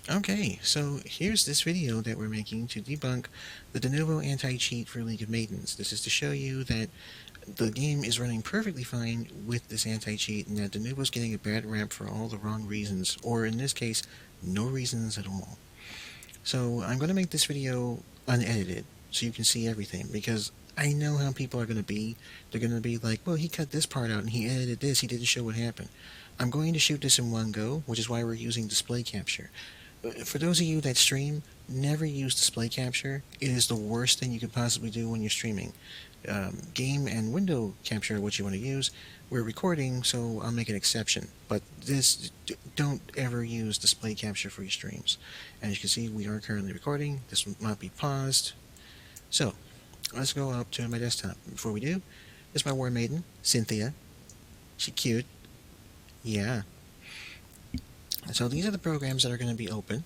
Okay, so here's this video that we're making to debunk the Denuvo anti-cheat for League of Maidens. This is to show you that the game is running perfectly fine with this anti-cheat and that Denuvo's getting a bad rap for all the wrong reasons, or in this case, no reasons at all. So I'm going to make this video unedited so you can see everything, because I know how people are going to be. They're going to be like, well, he cut this part out and he edited this, he didn't show what happened. I'm going to shoot this in one go, which is why we're using display capture. For those of you that stream, never use display capture. It is the worst thing you could possibly do when you're streaming. Game and window capture are what you want to use. We're recording, so I'll make an exception. But don't ever use display capture for your streams. As you can see, we are currently recording. This will not be paused. So, let's go up to my desktop. Before we do, this is my war maiden, Cynthia. She's cute. Yeah. So these are the programs that are going to be open.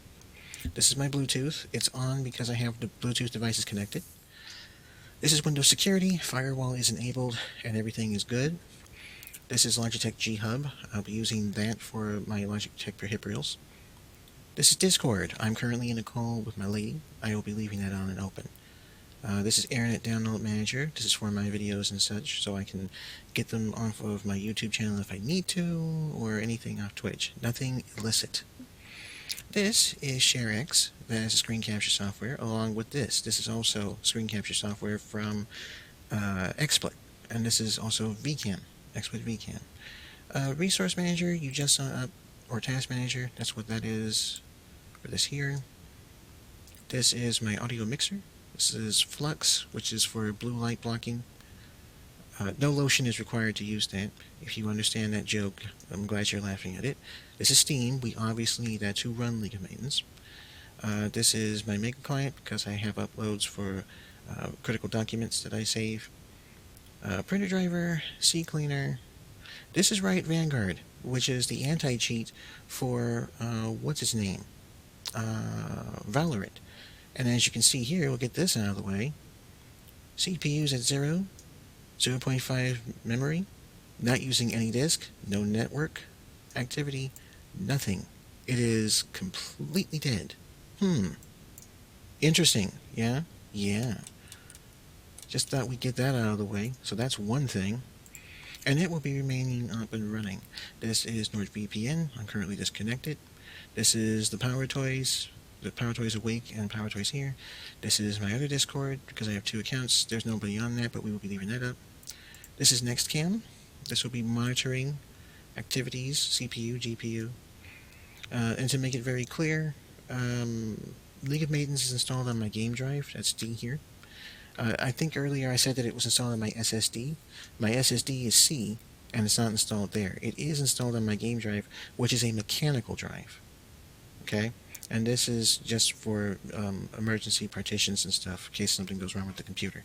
This is my Bluetooth. It's on because I have the Bluetooth devices connected. This is Windows Security. Firewall is enabled and everything is good. This is Logitech G Hub. I'll be using that for my Logitech peripherals. This is Discord. I'm currently in a call with my lady. I will be leaving that on and open. This is Internet Download Manager. This is for my videos and such, so I can get them off of my YouTube channel if I need to, or anything off Twitch. Nothing illicit. This is ShareX. That is screen capture software, along with this. This is also screen capture software from XSplit, and this is also VCAM, XSplit VCAM. Resource Manager, you just saw up, or Task Manager, that's what that is for this here. This is my audio mixer. This is Flux, which is for blue light blocking. No lotion is required to use that. If you understand that joke, I'm glad you're laughing at it. This is Steam. We obviously need that to run League of Maidens. This is my Mega Client, because I have uploads for critical documents that I save. Printer Driver, CCleaner. This is Riot Vanguard, which is the anti-cheat for, what's its name? Valorant. And as you can see here, we'll get this out of the way. CPU's at 0.5 memory, not using any disk, no network activity, nothing. It is completely dead. Interesting, yeah? Yeah. Just thought we'd get that out of the way. So that's one thing. And it will be remaining up and running. This is NordVPN. I'm currently disconnected. This is the Power Toys. The Power Toys Awake and Power Toys here. This is my other Discord, because I have 2 accounts. There's nobody on that, but we will be leaving that up. This is Nzxt CAM. This will be monitoring activities, CPU, GPU. And to make it very clear, League of Maidens is installed on my game drive. That's D here. I think earlier I said that it was installed on my SSD. My SSD is C, and it's not installed there. It is installed on my game drive, which is a mechanical drive. Okay? And this is just for emergency partitions and stuff, in case something goes wrong with the computer.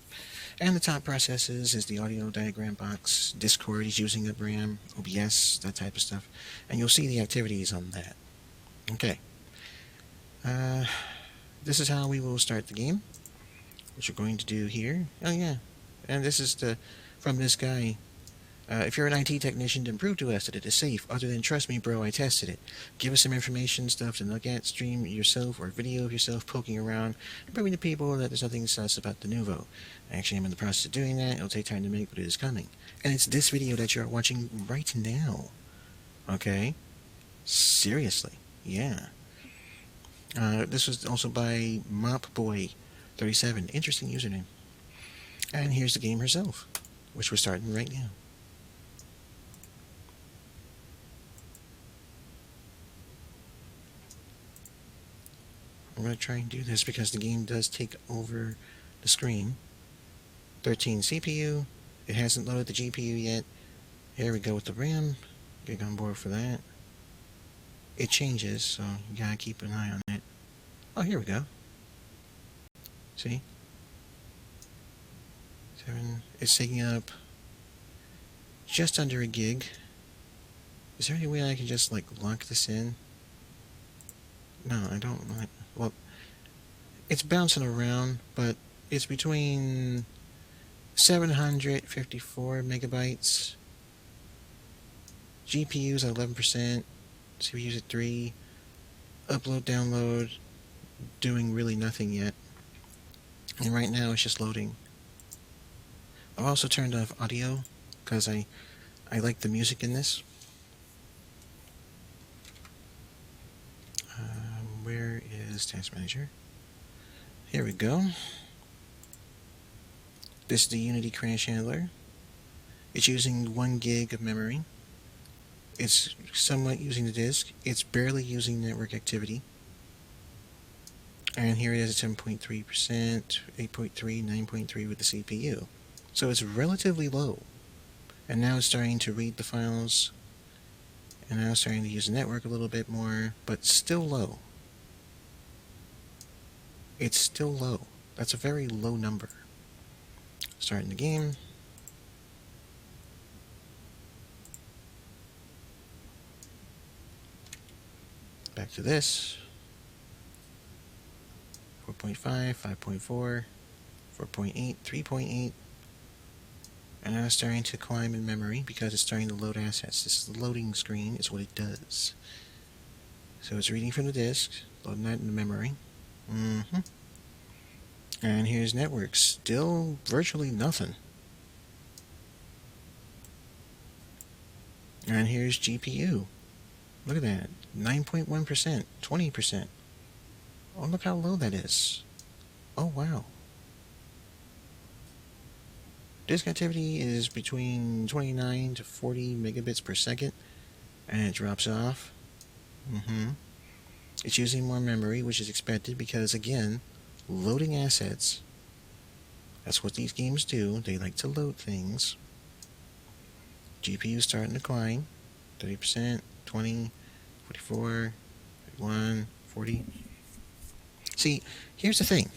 And the top processes is the audio diagram box, Discord is using the RAM, OBS, that type of stuff. And you'll see the activities on that. Okay. This is how we will start the game, which we're going to do here. Oh yeah, and this is from this guy. If you're an IT technician, then prove to us that it is safe. Other than, trust me, bro, I tested it. Give us some information, stuff to look at, stream yourself, or video of yourself poking around, and proving to people that there's nothing sus about Denuvo. Actually, I'm in the process of doing that. It'll take time to make, but it is coming. And it's this video that you're watching right now. Okay? Seriously. Yeah. This was also by MopBoy37. Interesting username. And here's the game herself, which we're starting right now. I'm going to try and do this because the game does take over the screen. 13 CPU. It hasn't loaded the GPU yet. Here we go with the RAM. Get on board for that. It changes, so you gotta keep an eye on it. Oh, here we go. See? 7. It's taking up just under a gig. Is there any way I can just, like, lock this in? No, I don't. Well, it's bouncing around, but it's between 754 megabytes. GPU's at 11%. CPU's at 3. upload, download, doing really nothing yet. And right now it's just loading. I've also turned off audio because I like the music in this. Where is Task Manager? Here we go. This is the Unity Crash Handler. It's using 1 gig of memory. It's somewhat using the disk. It's barely using network activity. And here it is at 10.3%, 8.3, 9.3 with the CPU. So it's relatively low. And now it's starting to read the files. And now it's starting to use the network a little bit more, but still low. It's still low. That's a very low number. Starting the game. Back to this. 4.5, 5.4, 4.8, 3.8. And now it's starting to climb in memory because it's starting to load assets. This is the loading screen, is what it does. So it's reading from the disk, loading that into memory. And here's network, still virtually nothing. And here's GPU. Look at that, 9.1%, 20%. Oh, look how low that is. Oh, wow. Disk activity is between 29 to 40 megabits per second, and it drops off. It's using more memory, which is expected because, again, loading assets. That's what these games do. They like to load things. GPU starting to climb. 30%, 20, 44, 41, 40. See, here's the thing.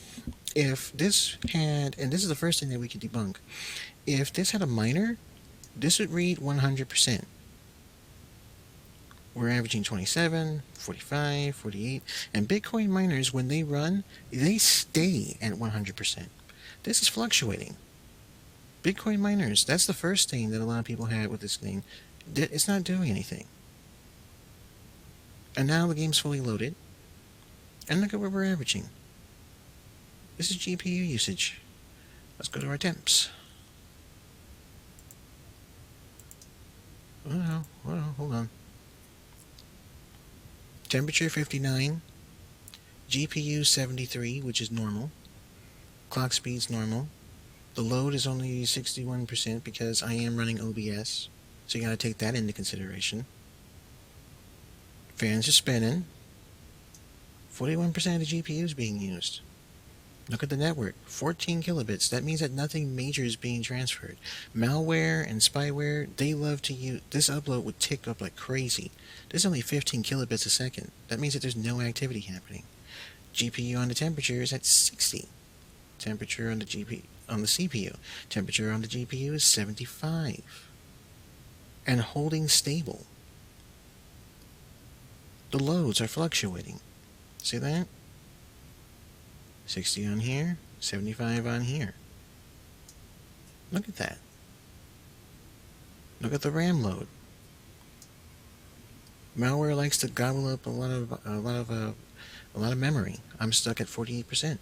If this had, and this is the first thing that we could debunk, if this had a miner, this would read 100%. We're averaging 27, 45, 48, and Bitcoin miners, when they run, they stay at 100%. This is fluctuating. Bitcoin miners, that's the first thing that a lot of people had with this thing. It's not doing anything. And now the game's fully loaded. And look at what we're averaging. This is GPU usage. Let's go to our temps. Oh, hold on. Temperature 59. GPU 73, which is normal. Clock speed's normal. The load is only 61% because I am running OBS. So you gotta take that into consideration. Fans are spinning. 41% of the GPU is being used. Look at the network, 14 kilobits. That means that nothing major is being transferred. Malware and spyware, they love to use, this upload would tick up like crazy. There's only 15 kilobits a second. That means that there's no activity happening. GPU on the temperature is at 60. Temperature on the CPU. Temperature on the GPU is 75. And holding stable. The loads are fluctuating. See that? 60 on here, 75 on here. Look at that. Look at the RAM load. Malware likes to gobble up a lot of memory. I'm stuck at 48%.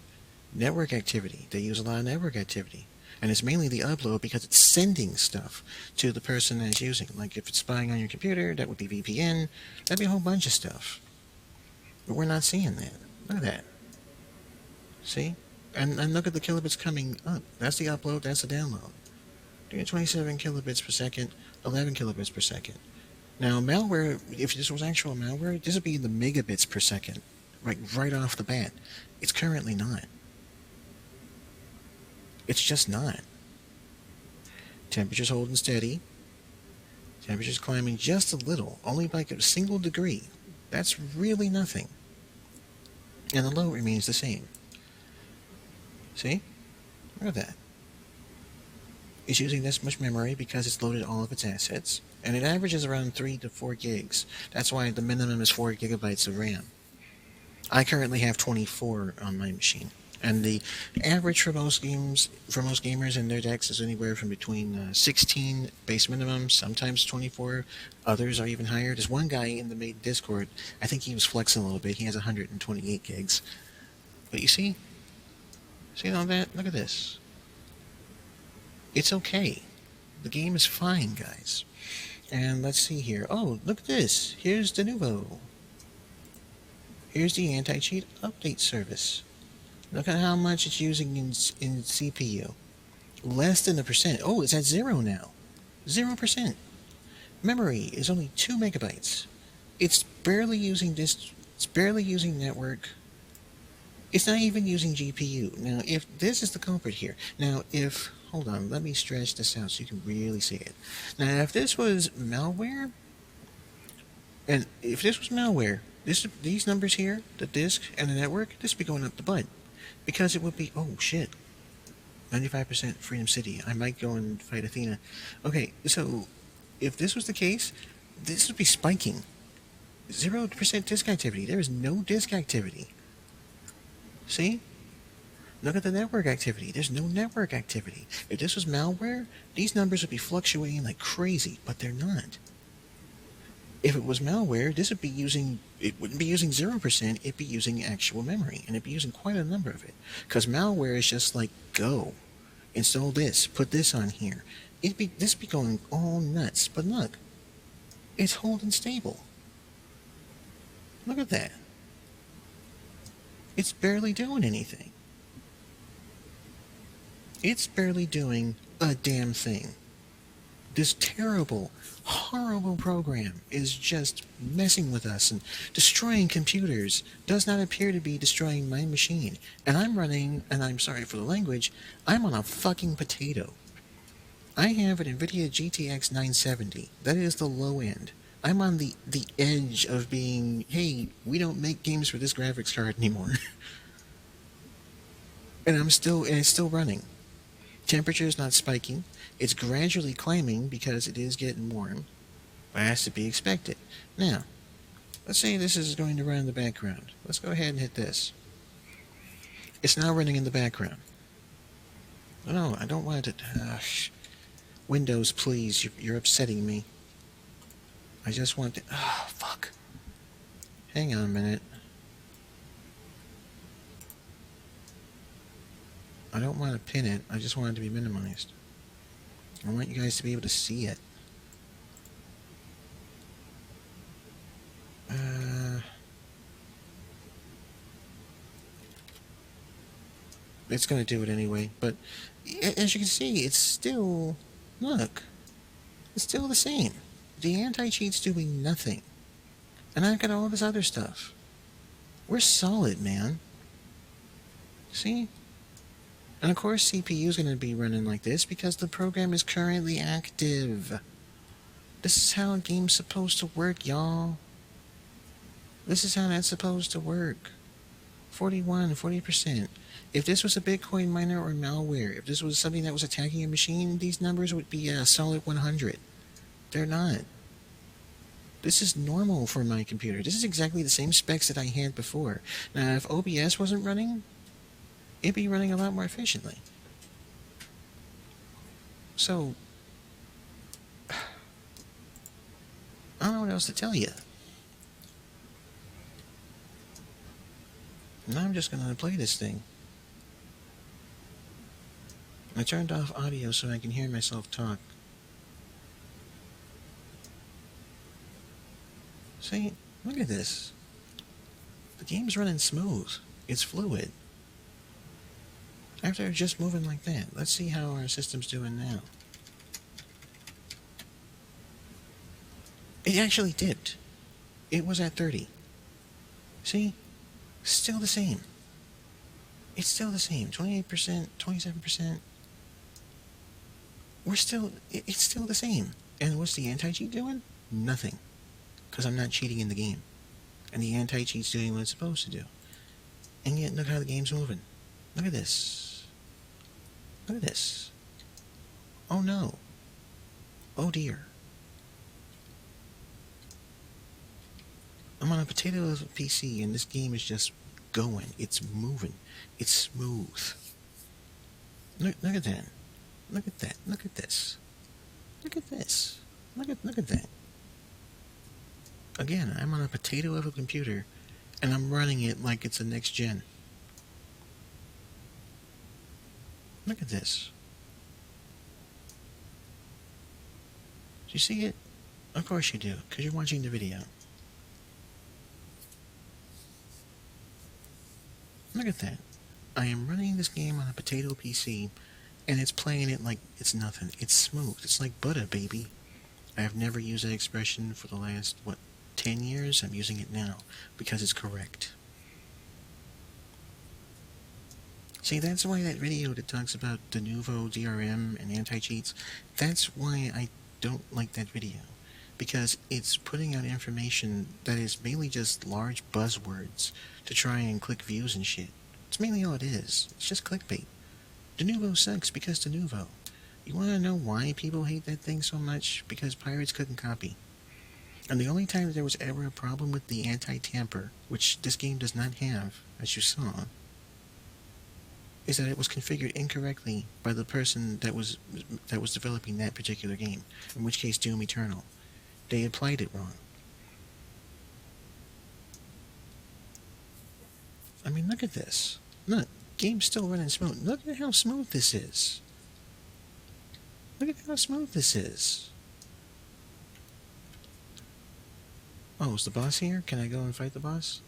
Network activity. They use a lot of network activity. And it's mainly the upload because it's sending stuff to the person that's using. Like if it's spying on your computer, that would be VPN. That'd be a whole bunch of stuff. But we're not seeing that. Look at that. See? And look at the kilobits coming up. That's the upload, that's the download. 27 kilobits per second, 11 kilobits per second. Now, malware, if this was actual malware, this would be in the megabits per second. Right off the bat. It's currently not. It's just not. Temperature's holding steady. Temperature's climbing just a little, only by a single degree. That's really nothing. And the load remains the same. See? Look at that. It's using this much memory because it's loaded all of its assets. And it averages around 3 to 4 gigs. That's why the minimum is 4 gigabytes of RAM. I currently have 24 on my machine. And the average for most gamers and their decks is anywhere from between 16 base minimum, sometimes 24. Others are even higher. There's one guy in the Maiden Discord, I think he was flexing a little bit. He has 128 gigs. But you see all that? Look at this. It's okay. The game is fine, guys. And let's see here. Oh, look at this. Here's Denuvo. Here's the anti-cheat update service. Look at how much it's using in CPU. Less than a percent. Oh, it's at 0 now. 0%. Memory is only 2 megabytes. It's barely using this. It's barely using network. It's not even using GPU. Now, if this is the culprit here. Now, if... Hold on, let me stretch this out so you can really see it. Now, if this was malware... And if this was malware, these numbers here, the disk and the network, this would be going up the butt. Because it would be... Oh, shit. 95% Freedom City. I might go and fight Athena. Okay, so... If this was the case, this would be spiking. 0% disk activity. There is no disk activity. See? Look at the network activity. There's no network activity. If this was malware, these numbers would be fluctuating like crazy, but they're not. If it was malware, this would be using... It wouldn't be using 0%, it'd be using actual memory, and it'd be using quite a number of it. Because malware is just like, go. Install this. Put this on here. This be going all nuts. But look, it's holding stable. Look at that. It's barely doing anything. It's barely doing a damn thing. This terrible, horrible program is just messing with us and destroying computers. Does not appear to be destroying my machine. And I'm running, and I'm sorry for the language, I'm on a fucking potato. I have an NVIDIA GTX 970. That is the low end. I'm on the edge of being, hey, we don't make games for this graphics card anymore. And it's still running. Temperature is not spiking. It's gradually climbing because it is getting warm. But it has to be expected. Now, let's say this is going to run in the background. Let's go ahead and hit this. It's now running in the background. No, I don't want it to... Windows, please. You're upsetting me. I just want to... Oh, fuck. Hang on a minute. I don't want to pin it. I just want it to be minimized. I want you guys to be able to see it. It's going to do it anyway. But as you can see, it's still... Look. It's still the same. The anti-cheat's doing nothing. And I've got all this other stuff. We're solid, man. See? And of course CPU is going to be running like this because the program is currently active. This is how a game's supposed to work, y'all. This is how that's supposed to work. 40%. If this was a Bitcoin miner or malware, if this was something that was attacking a machine, these numbers would be a solid 100. They're not. This is normal for my computer. This is exactly the same specs that I had before. Now, if OBS wasn't running, it'd be running a lot more efficiently. So, I don't know what else to tell you. Now I'm just going to play this thing. I turned off audio so I can hear myself talk. See, look at this. The game's running smooth. It's fluid. After just moving like that, let's see how our system's doing now. It actually dipped. It was at 30. See? Still the same. It's still the same. 28%, 27%. It's still the same. And what's the anti-cheat doing? Nothing. Because I'm not cheating in the game. And the anti-cheat's doing what it's supposed to do. And yet, look how the game's moving. Look at this. Look at this. Oh no. Oh dear. I'm on a potato PC and this game is just going. It's moving. It's smooth. Look at that. Look at that. Look at this. Look at this. Look at that. Again, I'm on a potato of a computer, and I'm running it like it's a next gen. Look at this. Do you see it? Of course you do, because you're watching the video. Look at that. I am running this game on a potato PC, and it's playing it like it's nothing. It's smooth. It's like butter, baby. I have never used that expression for the last, 10 years? I'm using it now, because it's correct. See, that's why that video that talks about Denuvo, DRM, and anti-cheats, that's why I don't like that video. Because it's putting out information that is mainly just large buzzwords to try and click views and shit. It's mainly all it is. It's just clickbait. Denuvo sucks because Denuvo. You want to know why people hate that thing so much? Because pirates couldn't copy. And the only time there was ever a problem with the anti-tamper, which this game does not have, as you saw, is that it was configured incorrectly by the person that was developing that particular game, in which case Doom Eternal. They applied it wrong. I mean, look at this. Look, game's still running smooth. Look at how smooth this is. Look at how smooth this is. Oh, is the boss here? Can I go and fight the boss?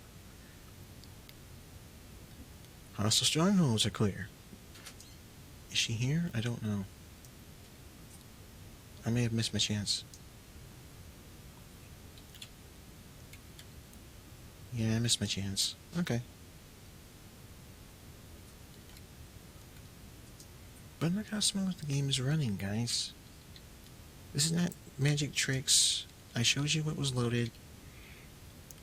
Hostile strongholds are clear. Is she here? I don't know. I may have missed my chance. Yeah, I missed my chance. Okay. But look how smooth the game is running, guys. This is not magic tricks. I showed you what was loaded.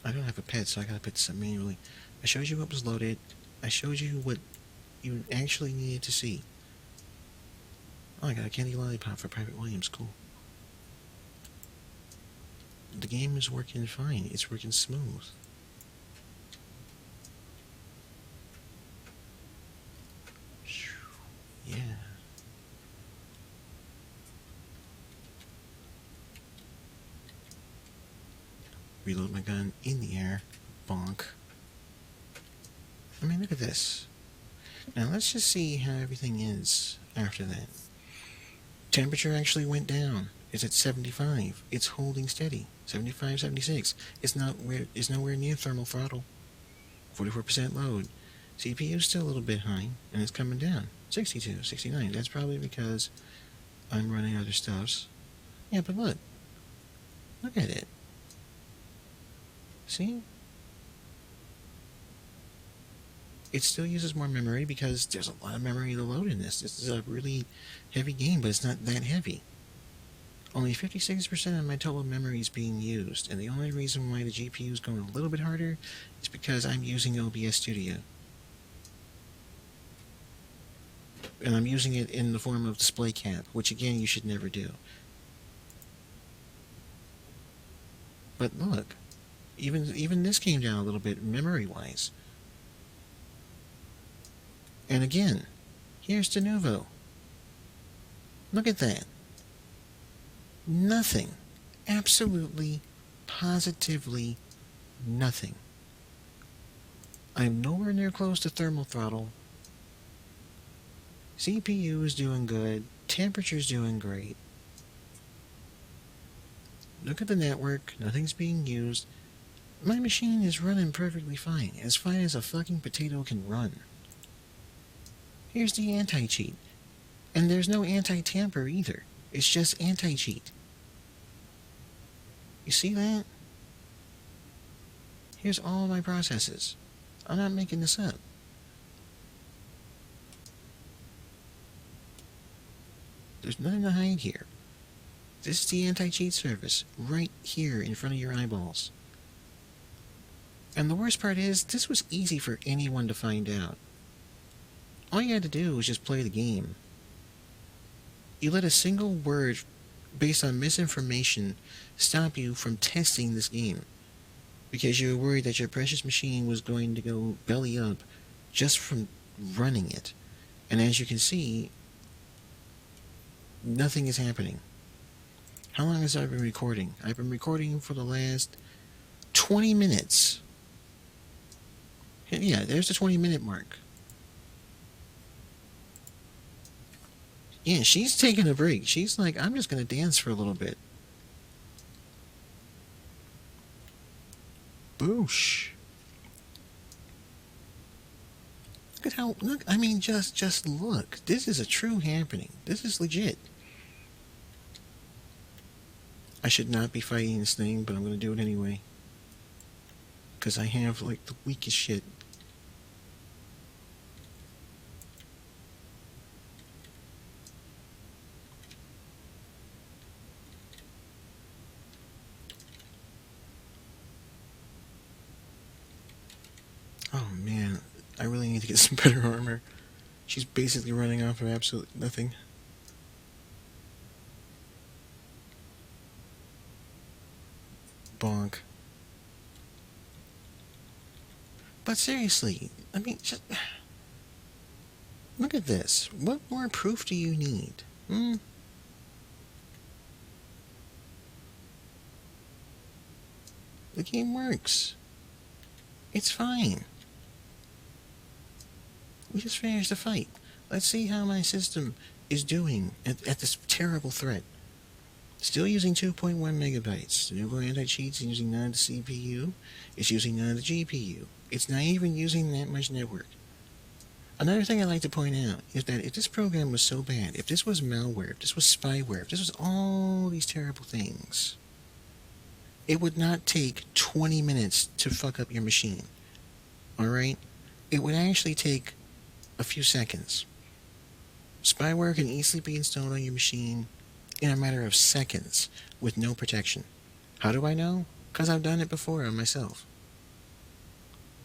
I don't have a pet, so I gotta put this up manually. I showed you what was loaded. I showed you what you actually needed to see. Oh, I got a candy lollipop for Private Williams. Cool. The game is working fine. It's working smooth. Yeah. Reload my gun in the air. Bonk. I mean, look at this. Now, let's just see how everything is after that. Temperature actually went down. It's at 75. It's holding steady. 75, 76. It's nowhere near thermal throttle. 44% load. CPU's still a little bit high, and it's coming down. 62, 69. That's probably because I'm running other stuffs. Yeah, but look. Look at it. See? It still uses more memory because there's a lot of memory to load in this. This is a really heavy game, but it's not that heavy. Only 56% of my total memory is being used, and the only reason why the GPU is going a little bit harder is because I'm using OBS Studio. And I'm using it in the form of display cap, which again you should never do. But look, even this came down a little bit memory-wise. And again, here's Denuvo. Look at that. Nothing. Absolutely, positively nothing. I'm nowhere near close to thermal throttle. CPU is doing good. Temperature's doing great. Look at the network. Nothing's being used. My machine is running perfectly fine. As fine as a fucking potato can run. Here's the anti-cheat. And there's no anti-tamper either. It's just anti-cheat. You see that? Here's all my processes. I'm not making this up. There's nothing to hide here. This is the anti-cheat service, right here in front of your eyeballs. And the worst part is, this was easy for anyone to find out. All you had to do was just play the game. You let a single word based on misinformation stop you from testing this game. because you were worried that your precious machine was going to go belly up just from running it. And as you can see, nothing is happening. How long has I been recording? I've been recording for the last 20 minutes. Yeah, there's the 20-minute mark. Yeah, she's taking a break. She's like, I'm just going to dance for a little bit. Boosh. Look at how, look, I mean, just look. This is a true happening. This is legit. I should not be fighting this thing, but I'm going to do it anyway. Because I have, like, the weakest shit. Oh, man. I really need to get some better armor. She's basically running off of absolutely nothing. Bonk. But seriously, I mean, just look at this. What more proof do you need? The game works. It's fine. We just finished the fight. Let's see how my system is doing at this terrible threat. Still using 2.1 megabytes. The Denuvo anti-cheat's using none of the CPU. It's using none of the GPU. It's not even using that much network. Another thing I'd like to point out is that if this program was so bad, if this was malware, if this was spyware, if this was all these terrible things, it would not take 20 minutes to fuck up your machine. Alright? It would actually take a few seconds. Spyware can easily be installed on your machine in a matter of seconds with no protection. How do I know? Because I've done it before on myself.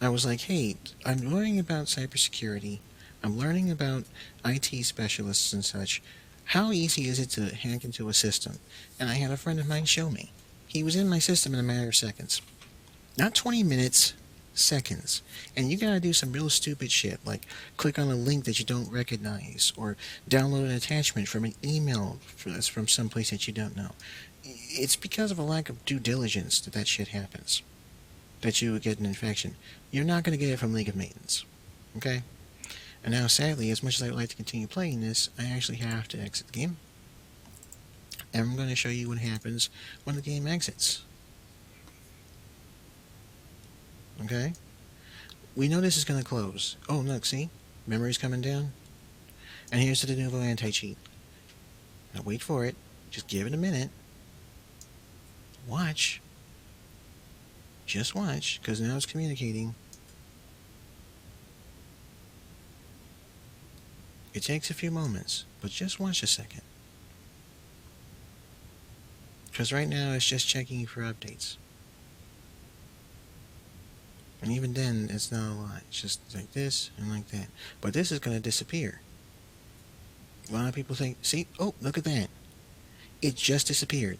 I was like, hey, I'm learning about cybersecurity. I'm learning about IT specialists and such. How easy is it to hack into a system? And I had a friend of mine show me. He was in my system in a matter of seconds. Not 20 minutes, seconds. And you gotta do some real stupid shit, like click on a link that you don't recognize, or download an attachment from an email that's from someplace that you don't know. It's because of a lack of due diligence that shit happens. That you would get an infection. You're not going to get it from League of Maidens. Okay? And now, sadly, as much as I would like to continue playing this, I actually have to exit the game. And I'm going to show you what happens when the game exits. Okay? We know this is going to close. Oh, look, see? Memory's coming down. And here's the Denuvo anti-cheat. Now wait for it. Just give it a minute. Watch. Just watch, because now it's communicating. It takes a few moments, but just watch a second. Because right now it's just checking for updates. And even then, it's not a lot. It's just like this and like that. But this is going to disappear. A lot of people think, see, oh, look at that. It just disappeared.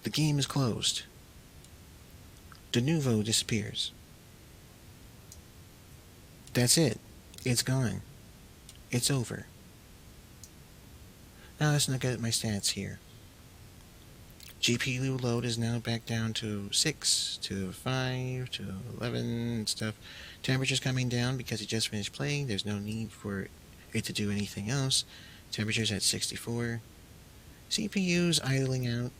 The game is closed. Denuvo disappears. That's it. It's gone. It's over. Now let's look at my stats here. GPU load is now back down to 6, to 5, to 11 and stuff. Temperature's coming down because it just finished playing. There's no need for it to do anything else. Temperature's at 64. CPU's idling out.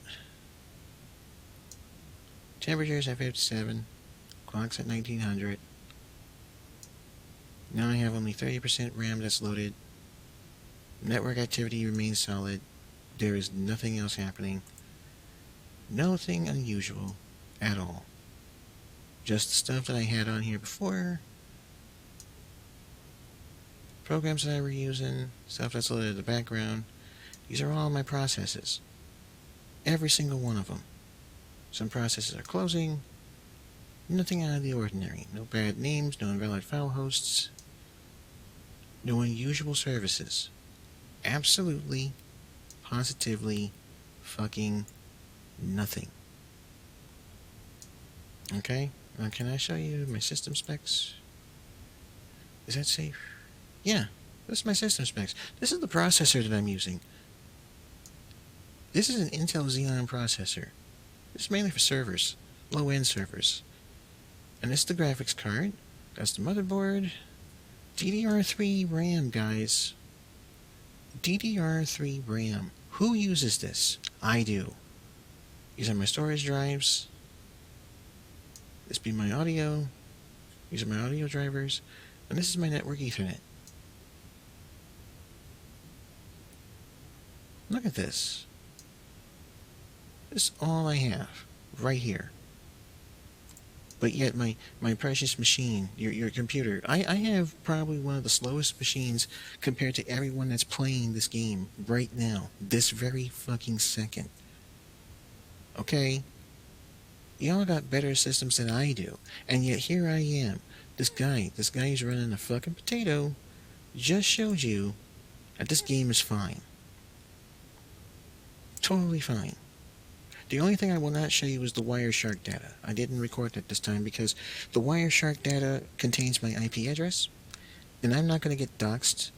Temperature's at 57. Clock's at 1900. Now I have only 30% RAM that's loaded. Network activity remains solid. There is nothing else happening. Nothing unusual at all. Just the stuff that I had on here before. Programs that I were using. Stuff that's loaded in the background. These are all my processes. Every single one of them. Some processes are closing. Nothing out of the ordinary. No bad names, no invalid file hosts. No unusual services. Absolutely, positively, fucking nothing. Okay, can I show you my system specs? Is that safe? Yeah, this is my system specs. This is the processor that I'm using. This is an Intel Xeon processor. This is mainly for servers, low-end servers. And this is the graphics card. That's the motherboard. DDR3 RAM, guys. DDR3 RAM. Who uses this? I do. These are my storage drives. This be my audio. These are my audio drivers. And this is my network Ethernet. Look at this. This is all I have. Right here. But yet my precious machine, your computer, I have probably one of the slowest machines compared to everyone that's playing this game right now. This very fucking second. Okay? Y'all got better systems than I do. And yet here I am. This guy who's running a fucking potato just showed you that this game is fine. Totally fine. The only thing I will not show you is the Wireshark data. I didn't record that this time because the Wireshark data contains my IP address, and I'm not going to get doxxed.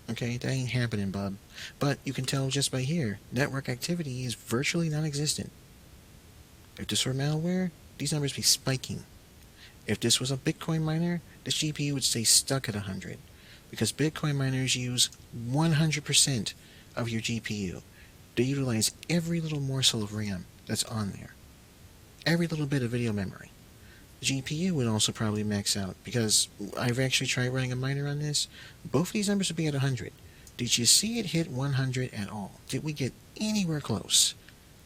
Okay, that ain't happening, bub. But you can tell just by here, network activity is virtually non-existent. If this were malware, these numbers would be spiking. If this was a Bitcoin miner, this GPU would stay stuck at 100, because Bitcoin miners use 100% of your GPU. They utilize every little morsel of RAM that's on there. Every little bit of video memory. The GPU would also probably max out, because I've actually tried running a miner on this. Both of these numbers would be at 100. Did you see it hit 100 at all? Did we get anywhere close?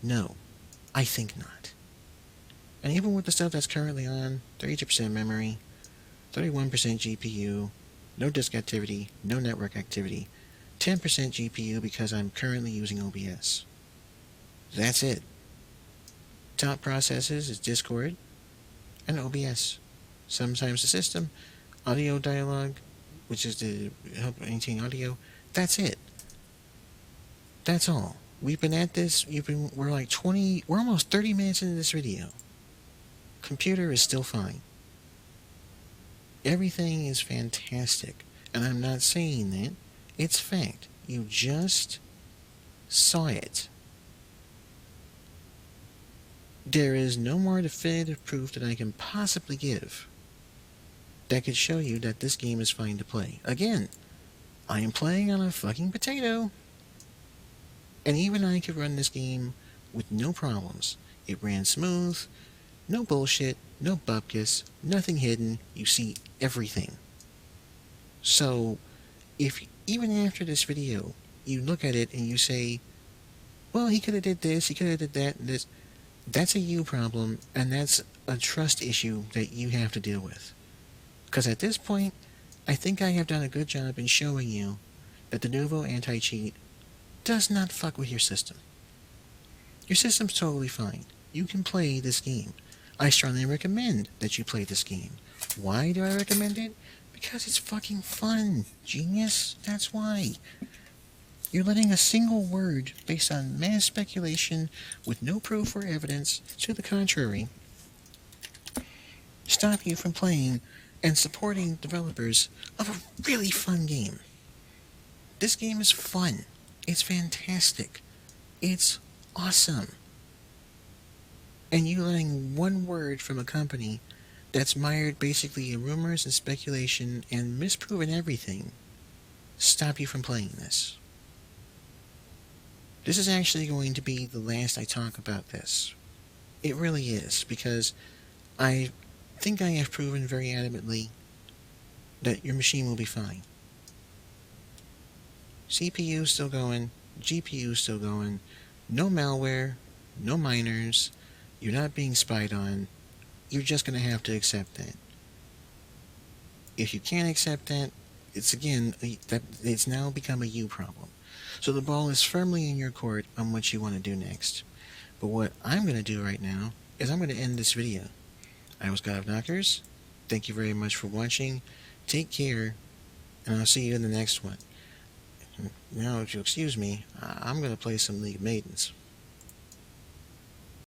No. I think not. And even with the stuff that's currently on, 32% memory, 31% GPU, no disk activity, no network activity, 10% GPU because I'm currently using OBS. That's it. Top processes is Discord and OBS. Sometimes the system, audio dialogue, which is to help maintain audio. That's it. That's all. We've been at this, we're almost 30 minutes into this video. Computer is still fine. Everything is fantastic. And I'm not saying that. It's fact. You just saw it. There is no more definitive proof that I can possibly give that could show you that this game is fine to play. Again, I am playing on a fucking potato. And even I could run this game with no problems. It ran smooth, no bullshit, no bupkis, nothing hidden. You see everything. So, if even after this video, you look at it and you say, well, he could have did this, he could have did that, and this, that's a you problem, and that's a trust issue that you have to deal with. Because at this point, I think I have done a good job in showing you that the Denuvo anti-cheat does not fuck with your system. Your system's totally fine. You can play this game. I strongly recommend that you play this game. Why do I recommend it? Because it's fucking fun, genius. That's why. You're letting a single word based on mass speculation with no proof or evidence to the contrary stop you from playing and supporting developers of a really fun game. This game is fun. It's fantastic. It's awesome. And you letting one word from a company that's mired basically in rumors and speculation and misproven everything stop you from playing this. This is actually going to be the last I talk about this. It really is, because I think I have proven very adamantly that your machine will be fine. CPU still going, GPU still going, no malware, no miners, you're not being spied on. You're just going to have to accept that. If you can't accept that, it's now become a you problem. So the ball is firmly in your court on what you want to do next. But what I'm going to do right now is I'm going to end this video. I was GodOfKnockers. Thank you very much for watching. Take care, and I'll see you in the next one. Now, if you'll excuse me, I'm going to play some League of Maidens.